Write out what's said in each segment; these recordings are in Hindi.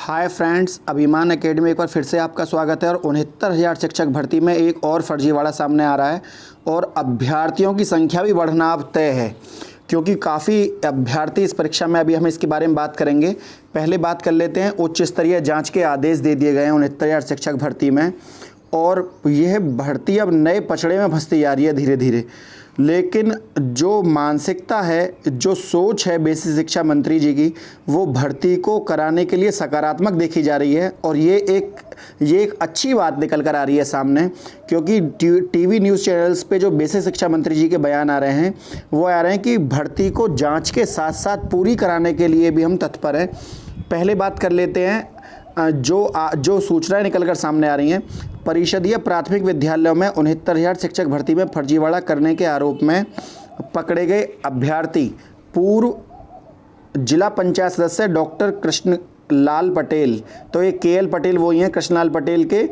हाय फ्रेंड्स, अभिमान एकेडमी में एक बार फिर से आपका स्वागत है। और 69,000 शिक्षक भर्ती में एक और फर्जीवाड़ा सामने आ रहा है और अभ्यर्थियों की संख्या भी बढ़ना अब तय है, क्योंकि काफ़ी अभ्यर्थी इस परीक्षा में। अभी हम इसके बारे में बात करेंगे। पहले बात कर लेते हैं, उच्च स्तरीय जांच के आदेश दे दिए गए हैं 69,000 शिक्षक भर्ती में, और यह भर्ती अब नए पचड़े में फंसती जा रही है धीरे धीरे। लेकिन जो मानसिकता है, जो सोच है बेसिक शिक्षा मंत्री जी की, वो भर्ती को कराने के लिए सकारात्मक देखी जा रही है। और ये एक अच्छी बात निकल कर आ रही है सामने, क्योंकि टीवी न्यूज़ चैनल्स पे जो बेसिक शिक्षा मंत्री जी के बयान आ रहे हैं वो आ रहे हैं कि भर्ती को जांच के साथ साथ पूरी कराने के लिए भी हम तत्पर हैं। पहले बात कर लेते हैं जो सूचनाएं निकलकर सामने आ रही हैं। परिषदीय प्राथमिक विद्यालयों में 69,000 शिक्षक भर्ती में फर्जीवाड़ा करने के आरोप में पकड़े गए अभ्यर्थी पूर्व जिला पंचायत सदस्य डॉक्टर कृष्णलाल पटेल, तो ये KL पटेल वो ही हैं, कृष्णलाल पटेल के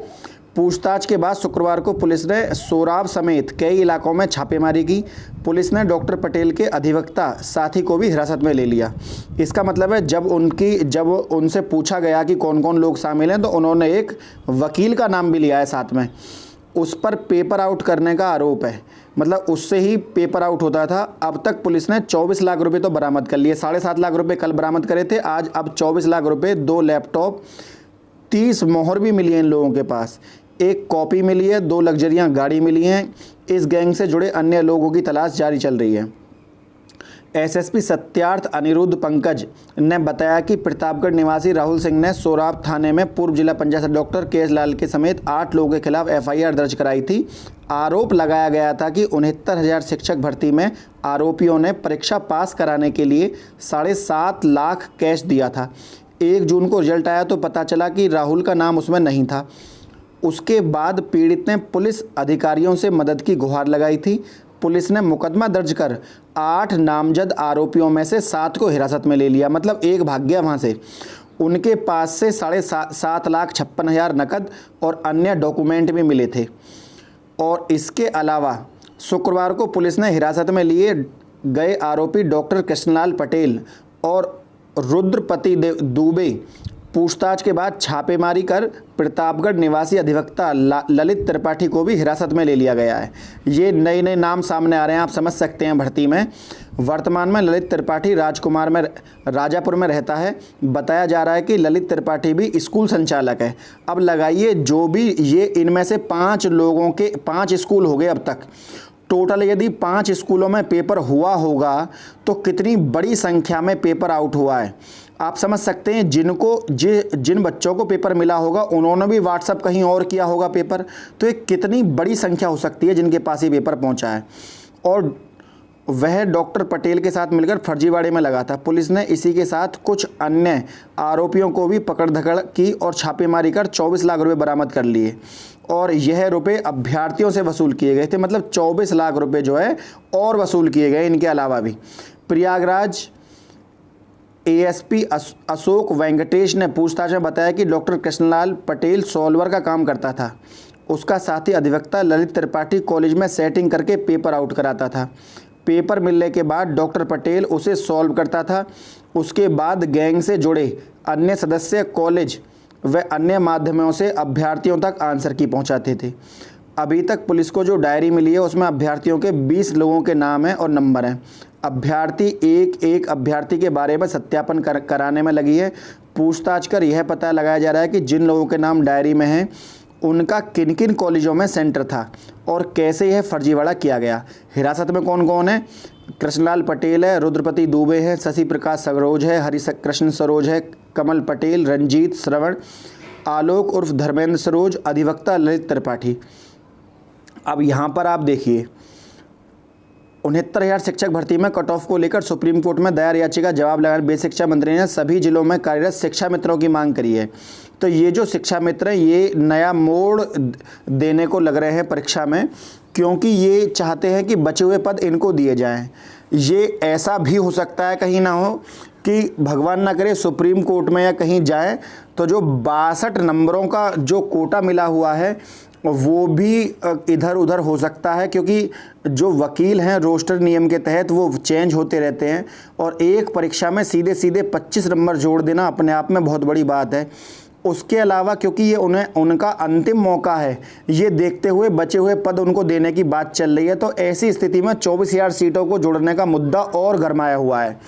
पूछताछ के बाद शुक्रवार को पुलिस ने सोराब समेत कई इलाकों में छापेमारी की। पुलिस ने डॉक्टर पटेल के अधिवक्ता साथी को भी हिरासत में ले लिया। इसका मतलब है जब उनसे पूछा गया कि कौन कौन लोग शामिल हैं, तो उन्होंने एक वकील का नाम भी लिया है साथ में। उस पर पेपर आउट करने का आरोप है, मतलब उससे ही पेपर आउट होता था। अब तक पुलिस ने 24 लाख रुपए तो बरामद कर लिए। 7.5 लाख रुपए कल बरामद करे थे, आज अब 24 लाख रुपए, 2 लैपटॉप, 30 मोहर भी मिली है इन लोगों के पास, एक कॉपी मिली है, 2 लग्जरियां गाड़ी मिली हैं। इस गैंग से जुड़े अन्य लोगों की तलाश जारी चल रही है। SSP सत्यार्थ अनिरुद्ध पंकज ने बताया कि प्रतापगढ़ निवासी राहुल सिंह ने सोराब थाने में पूर्व जिला पंचायत डॉक्टर KS लाल के समेत 8 लोगों के खिलाफ FIR दर्ज कराई थी। आरोप लगाया गया था कि 69,000 शिक्षक भर्ती में आरोपियों ने परीक्षा पास कराने के लिए 7.5 लाख कैश दिया था। 1 जून को रिजल्ट आया तो पता चला कि राहुल का नाम उसमें नहीं था। उसके बाद पीड़ित ने पुलिस अधिकारियों से मदद की गुहार लगाई थी। पुलिस ने मुकदमा दर्ज कर 8 नामजद आरोपियों में से 7 को हिरासत में ले लिया, मतलब एक भाग गया वहाँ से। उनके पास से 7,56,000 नकद और अन्य डॉक्यूमेंट भी मिले थे। और इसके अलावा शुक्रवार को पुलिस ने हिरासत में लिए गए आरोपी डॉक्टर कृष्णलाल पटेल और रुद्रपति दुबे पूछताछ के बाद छापेमारी कर प्रतापगढ़ निवासी अधिवक्ता ललित त्रिपाठी को भी हिरासत में ले लिया गया है। ये नए नए नाम सामने आ रहे हैं, आप समझ सकते हैं भर्ती में। वर्तमान में ललित त्रिपाठी राजापुर में रहता है। बताया जा रहा है कि ललित त्रिपाठी भी स्कूल संचालक है। अब लगाइए, जो भी ये इनमें से 5 लोगों के 5 स्कूल हो गए अब तक टोटल। यदि 5 स्कूलों में पेपर हुआ होगा तो कितनी बड़ी संख्या में पेपर आउट हुआ है, आप समझ सकते हैं। जिन बच्चों को पेपर मिला होगा उन्होंने भी व्हाट्सएप कहीं और किया होगा पेपर, तो ये कितनी बड़ी संख्या हो सकती है जिनके पास ये पेपर पहुंचा है। और वह डॉक्टर पटेल के साथ मिलकर फर्जीवाड़े में लगा था। पुलिस ने इसी के साथ कुछ अन्य आरोपियों को भी पकड़ धकड़ की और छापेमारी कर 24 लाख रुपए बरामद कर लिए। और यह रुपए अभ्यर्थियों से वसूल किए गए थे, मतलब 24 लाख रुपए जो है और वसूल किए गए इनके अलावा भी। प्रयागराज ASP अशोक वेंकटेश ने पूछताछ में बताया कि डॉक्टर कृष्णलाल पटेल सॉल्वर का काम करता था। उसका साथी अधिवक्ता ललित त्रिपाठी कॉलेज में सेटिंग करके पेपर आउट कराता था। पेपर मिलने के बाद डॉक्टर पटेल उसे सॉल्व करता था। उसके बाद गैंग से जुड़े अन्य सदस्य कॉलेज व अन्य माध्यमों से अभ्यर्थियों तक आंसर की पहुंचाते थे। अभी तक पुलिस को जो डायरी मिली है उसमें अभ्यर्थियों के 20 लोगों के नाम हैं और नंबर हैं। अभ्यर्थी एक अभ्यर्थी के बारे में सत्यापन कराने में लगी है। पूछताछ कर यह पता लगाया जा रहा है कि जिन लोगों के नाम डायरी में हैं उनका किन किन कॉलेजों में सेंटर था और कैसे यह फर्जीवाड़ा किया गया। हिरासत में कौन कौन है? कृष्णलाल पटेल है, रुद्रपति दुबे है, शशि प्रकाश सरोज है, हरिकृष्ण सरोज है, कमल पटेल, रंजीत श्रवण, आलोक उर्फ धर्मेंद्र सरोज, अधिवक्ता ललित त्रिपाठी। अब यहाँ पर आप देखिए, 69,000 शिक्षक भर्ती में कट ऑफ को लेकर सुप्रीम कोर्ट में दायर याचिका जवाब लगाने बेसिक शिक्षा मंत्री ने सभी जिलों में कार्यरत शिक्षा मित्रों की मांग करी है। तो ये जो शिक्षा मित्र हैं ये नया मोड़ देने को लग रहे हैं परीक्षा में, क्योंकि ये चाहते हैं कि बचे हुए पद इनको दिए जाएं। ये ऐसा भी हो सकता है कहीं ना हो कि भगवान ना करे सुप्रीम कोर्ट में या कहीं जाए तो जो 62 नंबरों का जो कोटा मिला हुआ है वो भी इधर उधर हो सकता है, क्योंकि जो वकील हैं रोस्टर नियम के तहत वो चेंज होते रहते हैं, और एक परीक्षा में सीधे सीधे 25 नंबर जोड़ देना अपने आप में बहुत बड़ी बात है। उसके अलावा क्योंकि ये उनका अंतिम मौका है, ये देखते हुए बचे हुए पद उनको देने की बात चल रही है, तो ऐसी स्थिति में 24,000 सीटों को जोड़ने का मुद्दा और गरमाया हुआ है।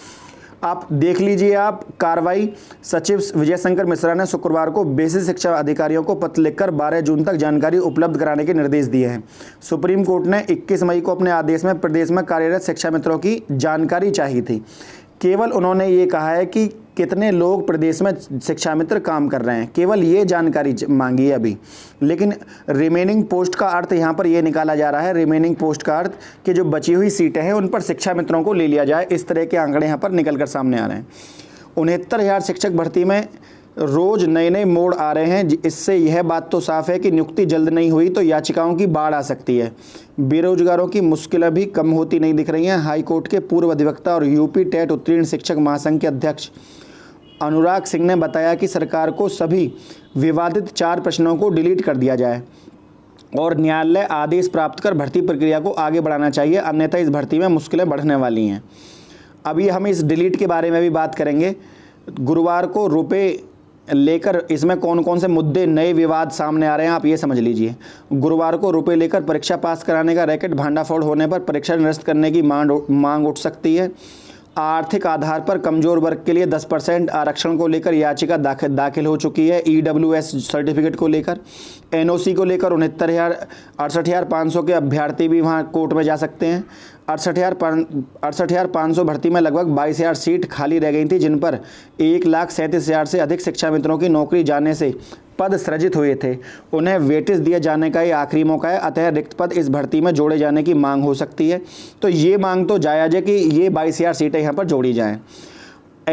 आप देख लीजिए, आप कार्रवाई सचिव विजय शंकर मिश्रा ने शुक्रवार को बेसिक शिक्षा अधिकारियों को पत्र लिखकर 12 जून तक जानकारी उपलब्ध कराने के निर्देश दिए हैं। सुप्रीम कोर्ट ने 21 मई को अपने आदेश में प्रदेश में कार्यरत शिक्षा मित्रों की जानकारी चाहिए थी। केवल उन्होंने ये कहा है कि कितने लोग प्रदेश में शिक्षा मित्र काम कर रहे हैं, केवल ये जानकारी मांगी है अभी। लेकिन रिमेनिंग पोस्ट का अर्थ यहाँ पर ये निकाला जा रहा है, रिमेनिंग पोस्ट का अर्थ कि जो बची हुई सीटें हैं उन पर शिक्षा मित्रों को ले लिया जाए, इस तरह के आंकड़े यहाँ पर निकल कर सामने आ रहे हैं। 69,000 शिक्षक भर्ती में रोज़ नए नए मोड़ आ रहे हैं। इससे यह बात तो साफ है कि नियुक्ति जल्द नहीं हुई तो याचिकाओं की बाढ़ आ सकती है। बेरोजगारों की मुश्किलें भी कम होती नहीं दिख रही हैं। हाईकोर्ट के पूर्व अधिवक्ता और यूपी टेट उत्तीर्ण शिक्षक महासंघ के अध्यक्ष अनुराग सिंह ने बताया कि सरकार को सभी विवादित 4 प्रश्नों को डिलीट कर दिया जाए और न्यायालय आदेश प्राप्त कर भर्ती प्रक्रिया को आगे बढ़ाना चाहिए, अन्यथा इस भर्ती में मुश्किलें बढ़ने वाली हैं। अभी हम इस डिलीट के बारे में भी बात करेंगे। गुरुवार को रुपए लेकर इसमें कौन कौन से मुद्दे नए विवाद सामने आ रहे हैं, आप ये समझ लीजिए। गुरुवार को रुपए लेकर परीक्षा पास कराने का रैकेट भांडाफोड़ होने पर परीक्षा निरस्त करने की मांग उठ सकती है। आर्थिक आधार पर कमजोर वर्ग के लिए 10% आरक्षण को लेकर याचिका दाखिल हो चुकी है। EWS सर्टिफिकेट को लेकर, NOC को लेकर 68,500 के अभ्यर्थी भी वहां कोर्ट में जा सकते हैं। 68,500 भर्ती में लगभग 22,000 सीट खाली रह गई थी, जिन पर 1,37,000 से अधिक शिक्षा मित्रों की नौकरी जाने से पद सृजित हुए थे। उन्हें वेटेज दिए जाने का ये आखिरी मौका है, अतः रिक्त पद इस भर्ती में जोड़े जाने की मांग हो सकती है। तो ये मांग तो जायज़ है कि ये 22,000 सीटें यहाँ पर जोड़ी जाएं।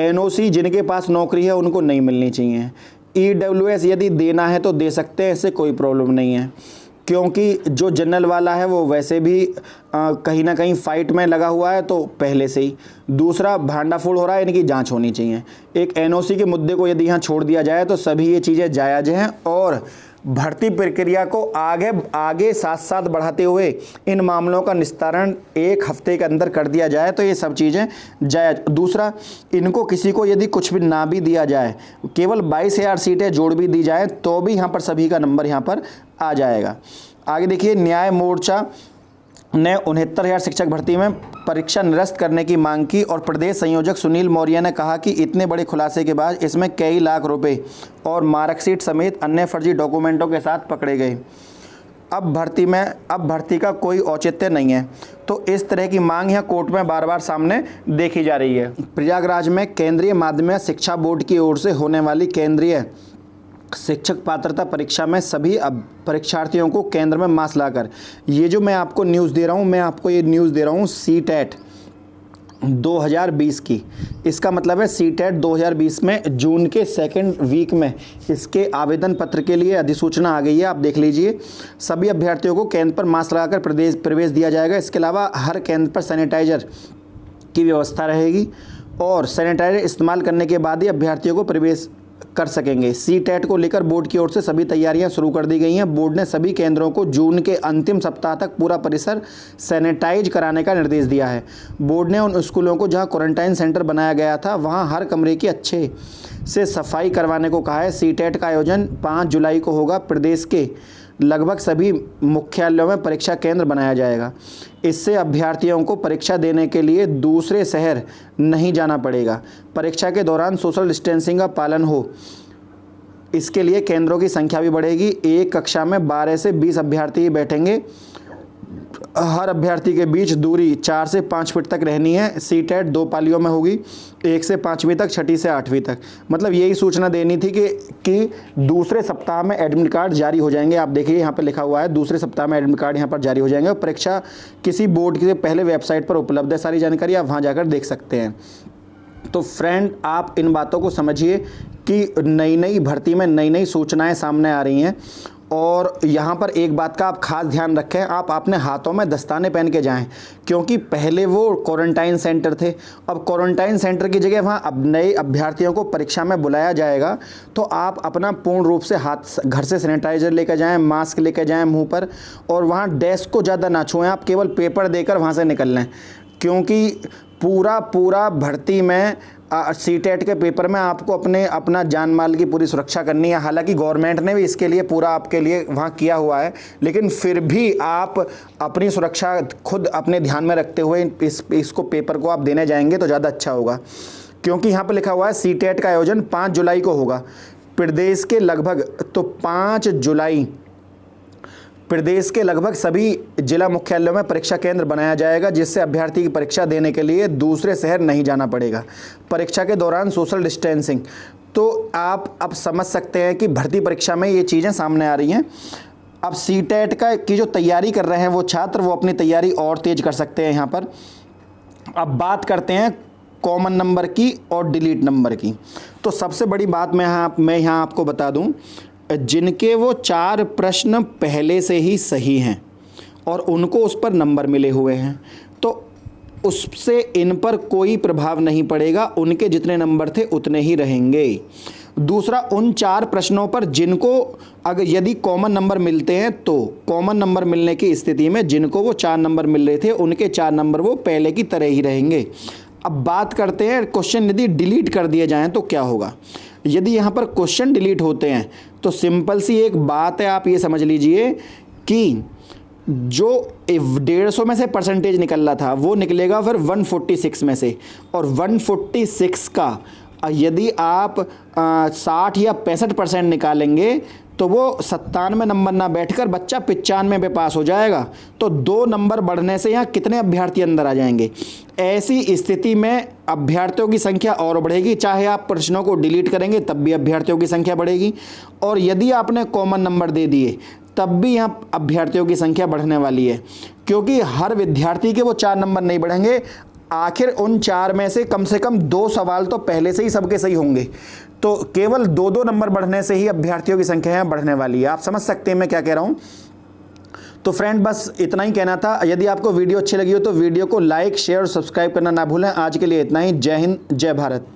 NOC जिनके पास नौकरी है उनको नहीं मिलनी चाहिए। EWS यदि देना है तो दे सकते हैं, इससे कोई प्रॉब्लम नहीं है, क्योंकि जो जनरल वाला है वो वैसे भी कहीं ना कहीं फाइट में लगा हुआ है, तो पहले से ही। दूसरा, भांडाफोड़ हो रहा है, इनकी जांच होनी चाहिए। एक NOC के मुद्दे को यदि यहाँ छोड़ दिया जाए तो सभी ये चीज़ें जायज़ हैं, और भर्ती प्रक्रिया को आगे साथ साथ बढ़ाते हुए इन मामलों का निस्तारण 1 हफ्ते के अंदर कर दिया जाए तो ये सब चीज़ें जायज़। दूसरा, इनको किसी को यदि कुछ भी ना भी दिया जाए, केवल 22,000 सीटें जोड़ भी दी जाए तो भी यहाँ पर सभी का नंबर यहाँ पर आ जाएगा। आगे देखिए, न्याय मोर्चा ने 69,000 शिक्षक भर्ती में परीक्षा निरस्त करने की मांग की, और प्रदेश संयोजक सुनील मौर्य ने कहा कि इतने बड़े खुलासे के बाद इसमें कई लाख रुपए और मार्कशीट समेत अन्य फर्जी डॉक्यूमेंटों के साथ पकड़े गए। अब भर्ती का कोई औचित्य नहीं है, तो इस तरह की मांग यहाँ कोर्ट में बार बार सामने देखी जा रही है। प्रयागराज में केंद्रीय माध्यमिक शिक्षा बोर्ड की ओर से होने वाली केंद्रीय शिक्षक पात्रता परीक्षा में सभी परीक्षार्थियों को केंद्र में मास्क लाकर, ये जो मैं आपको न्यूज़ दे रहा हूँ, CTET 2020 की। इसका मतलब है CTET 2020 में जून के 2nd वीक में इसके आवेदन पत्र के लिए अधिसूचना आ गई है। आप देख लीजिए, सभी अभ्यर्थियों को केंद्र पर मास्क लगाकर प्रवेश दिया जाएगा। इसके अलावा हर केंद्र पर सैनिटाइजर की व्यवस्था रहेगी, और सैनिटाइजर इस्तेमाल करने के बाद ही अभ्यर्थियों को प्रवेश कर सकेंगे। CTET को लेकर बोर्ड की ओर से सभी तैयारियां शुरू कर दी गई हैं। बोर्ड ने सभी केंद्रों को जून के अंतिम सप्ताह तक पूरा परिसर सैनिटाइज कराने का निर्देश दिया है। बोर्ड ने उन स्कूलों को जहां क्वारंटाइन सेंटर बनाया गया था वहां हर कमरे की अच्छे से सफाई करवाने को कहा है। CTET का आयोजन 5 जुलाई को होगा। प्रदेश के लगभग सभी मुख्यालयों में परीक्षा केंद्र बनाया जाएगा। इससे अभ्यर्थियों को परीक्षा देने के लिए दूसरे शहर नहीं जाना पड़ेगा। परीक्षा के दौरान सोशल डिस्टेंसिंग का पालन हो, इसके लिए केंद्रों की संख्या भी बढ़ेगी। एक कक्षा में 12 से 20 अभ्यर्थी बैठेंगे। हर अभ्यर्थी के बीच दूरी 4 से 5 फीट तक रहनी है। CTET 2 पालियों में होगी, 1 से 5वीं तक, 6ठी से 8वीं तक। मतलब यही सूचना देनी थी कि दूसरे सप्ताह में एडमिट कार्ड जारी हो जाएंगे। आप देखिए यहाँ पे लिखा हुआ है, दूसरे सप्ताह में एडमिट कार्ड यहाँ पर जारी हो जाएंगे। और परीक्षा किसी बोर्ड के पहले वेबसाइट पर उपलब्ध है, सारी जानकारी आप वहाँ जाकर देख सकते हैं। तो फ्रेंड, आप इन बातों को समझिए कि नई नई भर्ती में नई नई सूचनाएं सामने आ रही हैं, और यहाँ पर एक बात का आप खास ध्यान रखें, आप अपने हाथों में दस्ताने पहन के जाएं, क्योंकि पहले वो क्वारंटाइन सेंटर थे, अब क्वारंटाइन सेंटर की जगह वहाँ अब नए अभ्यर्थियों को परीक्षा में बुलाया जाएगा। तो आप अपना पूर्ण रूप से हाथ घर से सैनिटाइजर लेकर जाएं, मास्क लेकर जाएं मुंह पर, और वहाँ डेस्क को ज़्यादा ना छुएं, आप केवल पेपर देकर वहाँ से निकल लें, क्योंकि पूरा भर्ती में सीटेट के पेपर में आपको अपना जान माल की पूरी सुरक्षा करनी है। हालांकि गवर्नमेंट ने भी इसके लिए पूरा आपके लिए वहाँ किया हुआ है, लेकिन फिर भी आप अपनी सुरक्षा खुद अपने ध्यान में रखते हुए इसको पेपर को आप देने जाएंगे तो ज़्यादा अच्छा होगा। क्योंकि यहाँ पर लिखा हुआ है सीटेट का आयोजन 5 जुलाई को होगा। प्रदेश के लगभग सभी जिला मुख्यालयों में परीक्षा केंद्र बनाया जाएगा, जिससे अभ्यर्थी की परीक्षा देने के लिए दूसरे शहर नहीं जाना पड़ेगा। परीक्षा के दौरान सोशल डिस्टेंसिंग, तो आप अब समझ सकते हैं कि भर्ती परीक्षा में ये चीज़ें सामने आ रही हैं। अब सीटेट की जो तैयारी कर रहे हैं वो छात्र, वो अपनी तैयारी और तेज कर सकते हैं। यहाँ पर अब बात करते हैं कॉमन नंबर की और डिलीट नंबर की। तो सबसे बड़ी बात मैं यहाँ आपको बता दूँ, जिनके वो 4 प्रश्न पहले से ही सही हैं और उनको उस पर नंबर मिले हुए हैं, तो उससे इन पर कोई प्रभाव नहीं पड़ेगा, उनके जितने नंबर थे उतने ही रहेंगे। दूसरा, उन 4 प्रश्नों पर जिनको यदि कॉमन नंबर मिलते हैं, तो कॉमन नंबर मिलने की स्थिति में जिनको वो 4 नंबर मिल रहे थे उनके 4 नंबर वो पहले की तरह ही रहेंगे। अब बात करते हैं क्वेश्चन यदि डिलीट कर दिए जाएं तो क्या होगा। यदि यहाँ पर क्वेश्चन डिलीट होते हैं तो सिंपल सी एक बात है, आप ये समझ लीजिए कि जो 150 में से परसेंटेज निकल रहा था वो निकलेगा फिर 146 में से, और 146 का यदि आप 60 या 65% निकालेंगे तो वो 97 नंबर ना बैठकर बच्चा 95 पे पास हो जाएगा। तो 2 नंबर बढ़ने से यहाँ कितने अभ्यर्थी अंदर आ जाएंगे। ऐसी स्थिति में अभ्यर्थियों की संख्या और बढ़ेगी, चाहे आप प्रश्नों को डिलीट करेंगे तब भी अभ्यर्थियों की संख्या बढ़ेगी, और यदि आपने कॉमन नंबर दे दिए तब भी यहाँ अभ्यर्थियों की संख्या बढ़ने वाली है, क्योंकि हर विद्यार्थी के वो 4 नंबर नहीं बढ़ेंगे। आखिर उन 4 में से कम 2 सवाल तो पहले से ही सबके सही होंगे, तो केवल 2-2 नंबर बढ़ने से ही अभ्यर्थियों की संख्या यहाँ बढ़ने वाली है। आप समझ सकते हैं मैं क्या कह रहा हूँ। तो फ्रेंड, बस इतना ही कहना था। यदि आपको वीडियो अच्छी लगी हो तो वीडियो को लाइक, शेयर और सब्सक्राइब करना ना भूलें। आज के लिए इतना ही। जय हिंद, जय भारत।